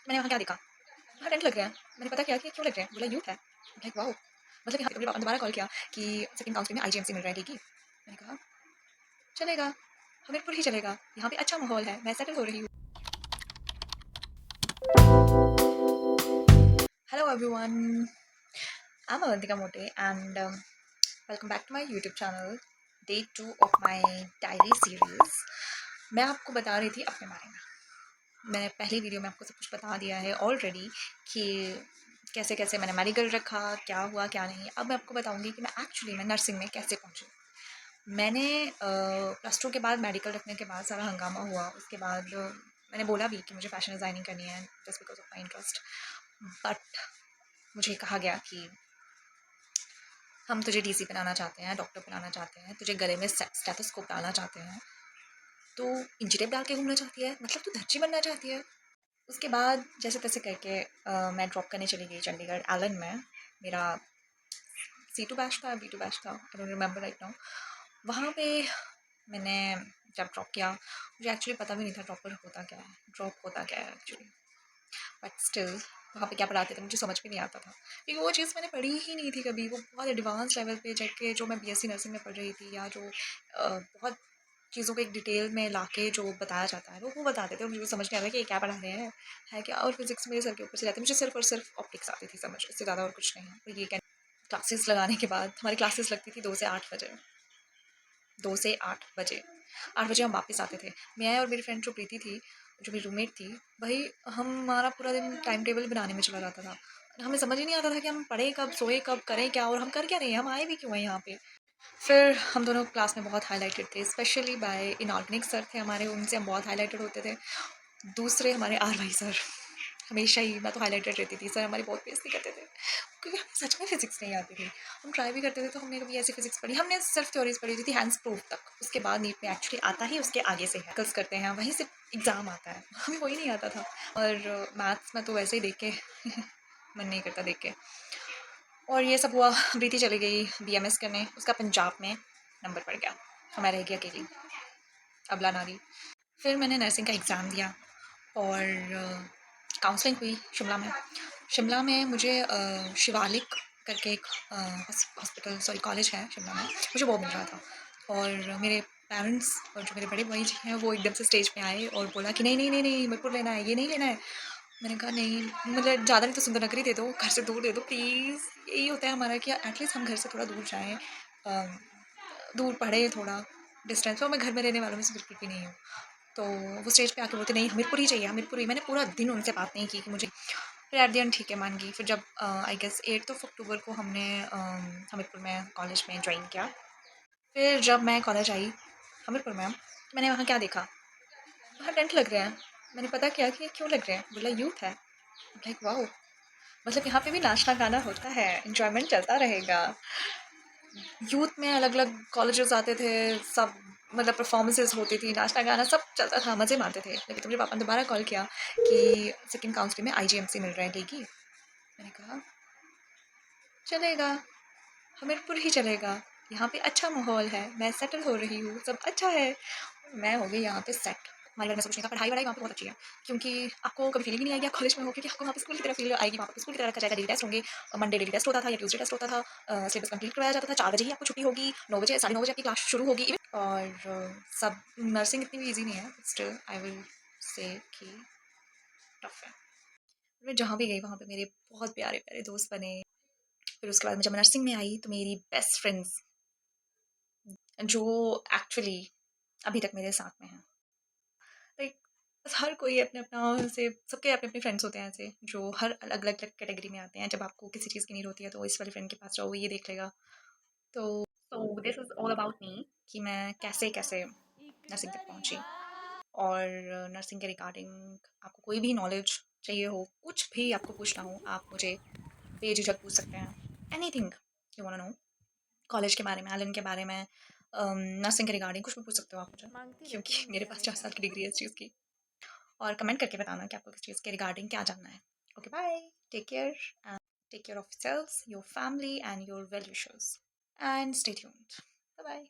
मैंने वहाँ क्या देखा, वहाँ टेंट लग रहे हैं। मैंने पता किया कि क्यों लग रहे हैं, बोला यूथ है। लाइक वाओ, मतलब यहाँ पे मेरे पापा ने दोबारा कॉल किया कि सेकंड काउंसलिंग में आईजीएमसी मिल रहा है, ठीक ही। मैंने कहा चलेगा, हमीरपुर ही चलेगा, यहाँ पे अच्छा माहौल है, मैं सेटल हो रही हूँ। Hello everyone, I'm Avantika Mote and welcome back to my YouTube channel, day 2 of my diary series। मैं आपको बता रही थी अपने बारे में। मैंने पहली वीडियो में आपको सब कुछ बता दिया है ऑलरेडी कि कैसे कैसे मैंने मेडिकल रखा, क्या हुआ क्या नहीं। अब मैं आपको बताऊंगी कि मैं एक्चुअली में नर्सिंग में कैसे पहुंची। मैंने +2 के बाद मेडिकल रखने के बाद सारा हंगामा हुआ। उसके बाद मैंने बोला भी कि मुझे फैशन डिज़ाइनिंग करनी है just because of my interest, but मुझे कहा गया कि हम तुझे डीसी बनाना चाहते हैं, डॉक्टर बनाना चाहते हैं, तुझे गले में स्टेथोस्कोप डालना चाहते हैं, तो इंची टेप डाल के घूमना चाहती है, मतलब तू दर्जी बनना चाहती है। उसके बाद जैसे तैसे करके मैं ड्रॉप करने चली गई चंडीगढ़ एलन में। मेरा C2 बैच था, B2 बैच था, I don't remember right now. वहाँ पे मैंने जब ड्रॉप किया, मुझे एक्चुअली पता भी नहीं था ड्रॉपर होता क्या है, ड्रॉप होता क्या है एक्चुअली, बट स्टिल वहाँ पे क्या पढ़ाते थे मुझे समझ में नहीं आता था, क्योंकि वो चीज़ मैंने पढ़ी ही नहीं थी कभी। वो बहुत एडवांस लेवल पे जाके जो मैं बीएससी नर्सिंग में पढ़ रही थी, या जो बहुत चीज़ों को एक डिटेल में लाके जो बताया जाता है वो बताते थे, और मुझे समझ नहीं आता कि ये क्या पढ़ा रहे हैं, है क्या। और फिजिक्स मेरे सर के ऊपर से जाती, मुझे सिर्फ और सिर्फ ऑप्टिक्स आती थी समझ, इससे ज़्यादा और कुछ नहीं। तो ये क्लासेस लगाने के बाद हमारी क्लासेस लगती थी 2 से 8 बजे, 2 से 8 बजे, 8 बजे हम वापस आते थे। मैं और मेरी फ्रेंड जो प्रीति थी, जो मेरी रूममेट थी, वही हमारा पूरा दिन टाइम टेबल बनाने में चला जाता था। हमें समझ ही नहीं आता था कि हम पढ़ें कब, सोए कब, करें क्या, और हम कर क्या रहे हैं, हम आए भी क्यों हैं यहाँ पे। फिर हम दोनों क्लास में बहुत हाइलाइटेड थे, स्पेशली बाय इनऑर्गेनिक सर थे हमारे, उनसे हम बहुत हाइलाइटेड होते थे। दूसरे हमारे आर वाई सर, हमेशा ही मैं तो हाइलाइटेड रहती थी, सर हमारी बहुत बेइज्जती करते थे क्योंकि हमें सच में फिजिक्स नहीं आती थी। हम ट्राई भी करते थे, तो हमने कभी ऐसी फिजिक्स पढ़ी, हमने सिर्फ थ्योरीज पढ़ी थी हैंड्स प्रूफ तक। उसके बाद नीट में एक्चुअली आता ही उसके आगे से है, कल्स करते हैं वहीं से एग्ज़ाम आता है, हमें वही नहीं आता था। और मैथ्स में तो वैसे ही देख के मन नहीं करता देख के। और ये सब हुआ, प्रीति चली गई बीएमएस करने, उसका पंजाब में नंबर पड़ गया, तो मैं रह गई अकेली, अबला नारी। फिर मैंने नर्सिंग का एग्ज़ाम दिया और काउंसलिंग हुई शिमला में। शिमला में मुझे शिवालिक करके एक हॉस्पिटल, सॉरी कॉलेज है शिमला में, मुझे वो मिल रहा था। और मेरे पेरेंट्स और जो मेरे बड़े भाई जी हैं, वो एकदम से स्टेज पे आए और बोला कि नहीं नहीं नहीं नहीं, मेरे को लेना है, ये नहीं लेना है। मैंने कहा नहीं, मतलब ज़्यादा नहीं तो सुंदर नगरी दे दो, घर से दूर दे दो प्लीज़। यही होता है हमारा कि एटलीस्ट हम घर से थोड़ा दूर जाएँ, दूर पढ़े थोड़ा डिस्टेंस। और मैं घर में रहने वालों में से बिल्कुल भी नहीं हूँ। तो वो स्टेज पे आके बोलते नहीं हमीरपुर ही चाहिए, हमीरपुर ही। मैंने पूरा दिन उनसे बात नहीं की कि मुझे, फिर एट द एंड ठीक है मान गई। फिर जब आई गेस 8 अक्टूबर को हमने हमीरपुर में कॉलेज में ज्वाइन किया। फिर जब मैं कॉलेज आई हमीरपुर में, मैंने वहाँ क्या देखा, वहाँ टेंट लग रहे हैं। मैंने पता किया कि ये क्यों लग रहे हैं, बोला यूथ है। लाइक वाओ, मतलब यहाँ पे भी नाचना गाना होता है, इंजॉयमेंट चलता रहेगा। यूथ में अलग अलग कॉलेजेस आते थे सब, मतलब परफॉर्मेंसेज होती थी, नाचना गाना सब चलता था, मज़े मारते थे। लेकिन तो मेरे पापा ने दोबारा कॉल किया कि सेकंड काउंसलिंग में आईजीएमसी मिल रहा है, ठीक ही। मैंने कहा चलेगा, हमीरपुर ही चलेगा, यहाँ पे अच्छा माहौल है, मैं सेटल हो रही हूँ, सब अच्छा है। मैं हो गई यहाँ पे सेट। हमारे घर में सब कुछ नहीं था, पढ़ाई वढ़ाई वहाँ पे बहुत अच्छी है, क्योंकि आपको कभी फीलिंग नहीं आएगी आप कॉलेज में हो, क्योंकि आपको वहाँ पे स्कूल की तरह फील आएगी। वहाँ पे स्कूल की तरह रखा जाएगा, डेली टेस्ट होंगे, मंडे डेली टेस्ट होता था या ट्यूसडे टेस्ट होता था, सिलेबस कंप्लीट करवाया जाता था, 4 बजे ही आपको छुट्टी होगी, 9 बजे 9:30 बजे आपकी क्लास शुरू होगी इवन। और सब नर्सिंग इतनी भी ईजी नहीं है, स्टिल आई विल से कि टफ है। मैं जहाँ भी गई वहाँ पे मेरे बहुत प्यारे प्यारे दोस्त बने। फिर उसके बाद मैं जब नर्सिंग में आई तो मेरी बेस्ट फ्रेंड्स जो एक्चुअली अभी तक मेरे साथ में हैं, लाइक हर कोई अपने अपना से, सबके अपने अपने फ्रेंड्स होते हैं ऐसे जो हर अलग अलग कैटेगरी में आते हैं। जब आपको किसी चीज़ की नीड होती है तो इस वाले फ्रेंड के पास जाओ, वो ये देख लेगा। तो this is all about me कि मैं कैसे कैसे नर्सिंग तक पहुँची। और नर्सिंग के रिगार्डिंग आपको कोई भी नॉलेज चाहिए हो, कुछ भी आपको पूछना हो, आप मुझे बेझिझक पूछ सकते हैं। Anything you want to know, college के बारे में, एलन के बारे में, नर्सिंग के रिगार्डिंग कुछ भी पूछ सकते हो आप मुझे, मांगती रहती हूँ क्योंकि मेरे मुझसे पास 4 हमेशा। साल की डिग्री है इस चीज़ की। और कमेंट करके बताना कि आपको किस चीज़ के रिगार्डिंग क्या जानना है। Okay bye, take care and take care of yourselves, your family and your well wishers, and stay tuned. Bye bye.